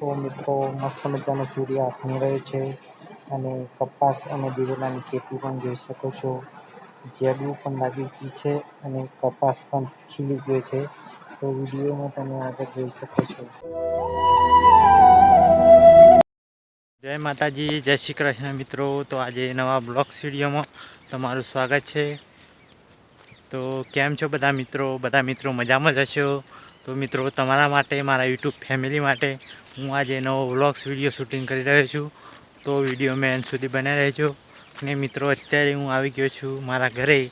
તો મિત્રો મસ્ત મજાનો સૂર્ય આથમી રહ્યો છે અને કપાસ અને દિવેલાની ખેતી પણ જોઈ શકો છો. ઝાડવું પણ લાગી ગયું છે અને કપાસ પણ ખીલી ગયો છે. તો વિડીયોમાં તમે આગળ જોઈ શકો છો. જય માતાજી, જય શ્રી કૃષ્ણ મિત્રો. તો આજે નવા બ્લોગ વિડીયોમાં તમારું સ્વાગત છે. તો કેમ છો બધા મિત્રો મજામાં જ હશો. તો મિત્રો તમારા માટે, મારા યુટ્યુબ ફેમિલી માટે હું આજે નવો વ્લોગ્સ વિડીયો શૂટિંગ કરી રહ્યો છું. તો વિડીયો મેં એન્ડ સુધી બનાવી રહેજો. અને મિત્રો અત્યારે હું આવી ગયો છું મારા ઘરે.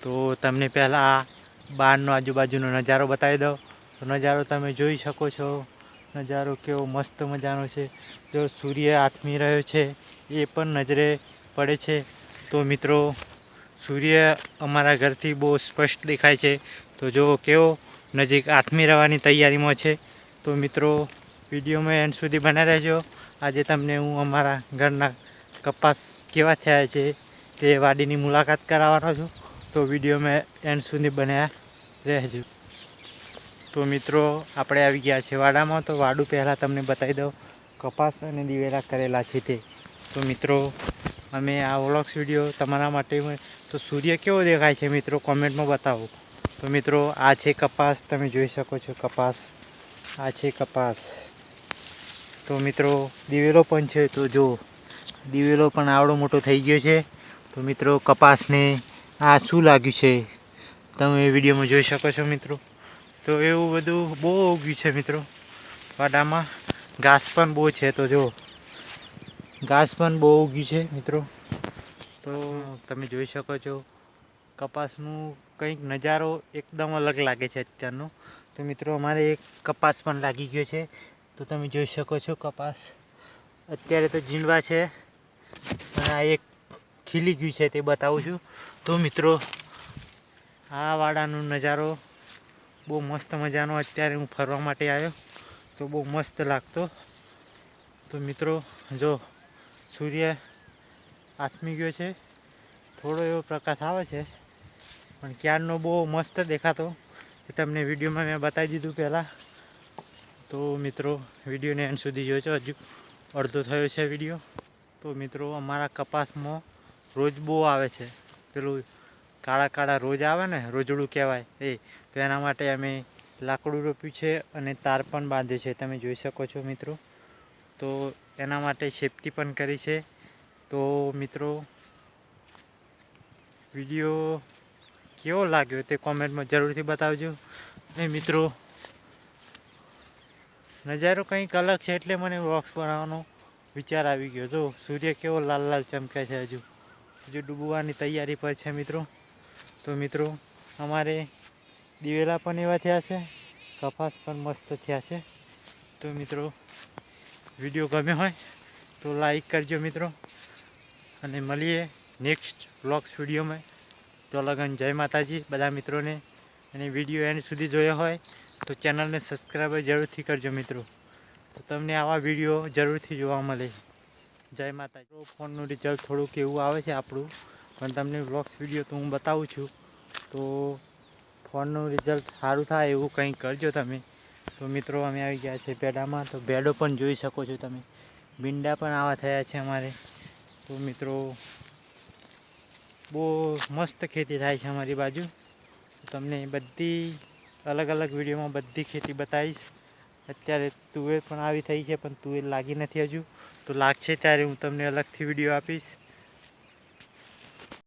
તો તમને પહેલાં બહારનો આજુબાજુનો નજારો બતાવી દઉં. તો નજારો તમે જોઈ શકો છો. નજારો કેવો મસ્ત મજાનો છે. જો સૂર્ય આથમી રહ્યો છે એ પણ નજરે પડે છે. તો મિત્રો સૂર્ય અમારા ઘરથી બહુ સ્પષ્ટ દેખાય છે. તો જો કેવો નજીક આથમી રહેવાની તૈયારીમાં છે. તો મિત્રો વિડીયોમાં એન્ડ સુધી બના રહેજો. આજે તમને હું અમારા ઘરના કપાસ કેવા થયા છે તે વાડીની મુલાકાત કરાવવાનો છું. તો વિડીયોમાં એન્ડ સુધી બન્યા રહેજો. તો મિત્રો આપણે આવી ગયા છે વાડામાં. તો વાડું પહેલાં તમને બતાવી દઉં. કપાસ અને દિવેલા કરેલા છે તે. તો મિત્રો અમે આ વ્લોગ્સ વિડીયો તમારા માટે. તો સૂર્ય કેવો દેખાય છે મિત્રો કોમેન્ટમાં બતાવો. તો મિત્રો આ છે કપાસ, તમે જોઈ શકો છો કપાસ. આ છે કપાસ. તો મિત્રો દિવેલો પણ છે. તો જો દિવેલો પણ આવડો મોટો થઈ ગયો છે. તો મિત્રો કપાસને આ શું લાગ્યું છે તમે વિડીયોમાં જોઈ શકો છો મિત્રો. તો એવું બધું બહુ ઉગ્યું છે મિત્રો વાડામાં. ઘાસ પણ બહુ છે. તો જો ઘાસ પણ બહુ ઉગ્યું છે મિત્રો. તો તમે જોઈ શકો છો કપાસનું કંઈક નજારો એકદમ અલગ લાગે છે અત્યારનો. તો મિત્રો અમારે એક કપાસ પણ લાગી ગયો છે. તો તમે જોઈ શકો છો કપાસ અત્યારે તો ઝીંડવા છે અને આ એક ખીલી ગયું છે તે બતાવું છું. તો મિત્રો આ વાડાનો નજારો બહુ મસ્ત મજાનો. અત્યારે હું ફરવા માટે આવ્યો તો બહુ મસ્ત લાગતો. તો મિત્રો જો સૂર્ય આથમી ગયો છે. થોડો એવો પ્રકાશ આવે છે પણ ક્યારનો બહુ મસ્ત દેખાતો એ તમને વિડીયોમાં મેં બતાવી દીધું પહેલાં. તો મિત્રો વિડીયોને એન્ડ સુધી જોજો. હજુ અડધો થયો છે વિડીયો. તો મિત્રો અમારા કપાસમાં રોજ બહુ આવે છે. પેલું કાળા કાળા રોજ આવે ને, રોજડું કહેવાય એ. તો એના માટે અમે લાકડું રોપ્યું છે અને તાર પણ બાંધ્યો છે, તમે જોઈ શકો છો મિત્રો. તો એના માટે સેફટી પણ કરી છે. તો મિત્રો વિડીયો કેવો લાગ્યો તે કોમેન્ટમાં જરૂરથી બતાવજો. અને મિત્રો નજારો કંઈક અલગ છે એટલે મને વ્લોગ્સ બનાવવાનો વિચાર આવી ગયો. જો સૂર્ય કેવો લાલ લાલ ચમકે છે. હજુ ડૂબવાની તૈયારી પર છે મિત્રો. તો મિત્રો અમારે દિવેલા પણ એવા થયા છે, કપાસ પણ મસ્ત થયા છે. તો મિત્રો વિડીયો ગમ્યો હોય તો લાઈક કરજો મિત્રો. અને મળીએ નેક્સ્ટ વ્લોગ્સ વિડીયોમાં. તો લગન જય માતાજી બધા મિત્રોને. અને વિડીયો એન્ડ સુધી જોયો હોય તો ચેનલને સબસ્ક્રાઈબ જરૂરથી કરજો મિત્રો. તો તમને આવા વિડીયો જરૂરથી જોવા મળે. જય માતાજી. ફોનનું રિઝલ્ટ થોડુંક એવું આવે છે આપણું, પણ તમને વ્લોગ્સ વિડીયો તો હું બતાવું છું. તો ફોનનું રિઝલ્ટ સારું થાય એવું કંઈ કરજો તમે. તો મિત્રો અમે આવી ગયા છે ભેડામાં. તો ભેડો પણ જોઈ શકો છો તમે. ભીંડા પણ આવા થયા છે અમારે. તો મિત્રો બહુ મસ્ત ખેતી થાય છે અમારી બાજુ. તમને બધી અલગ અલગ વિડીયોમાં બધી ખેતી બતાવીશ. અત્યારે તુવેર પણ આવી થઈ છે પણ તુવેર લાગી નથી હજુ. તો લાગશે ત્યારે હું તમને અલગથી વિડીયો આપીશ.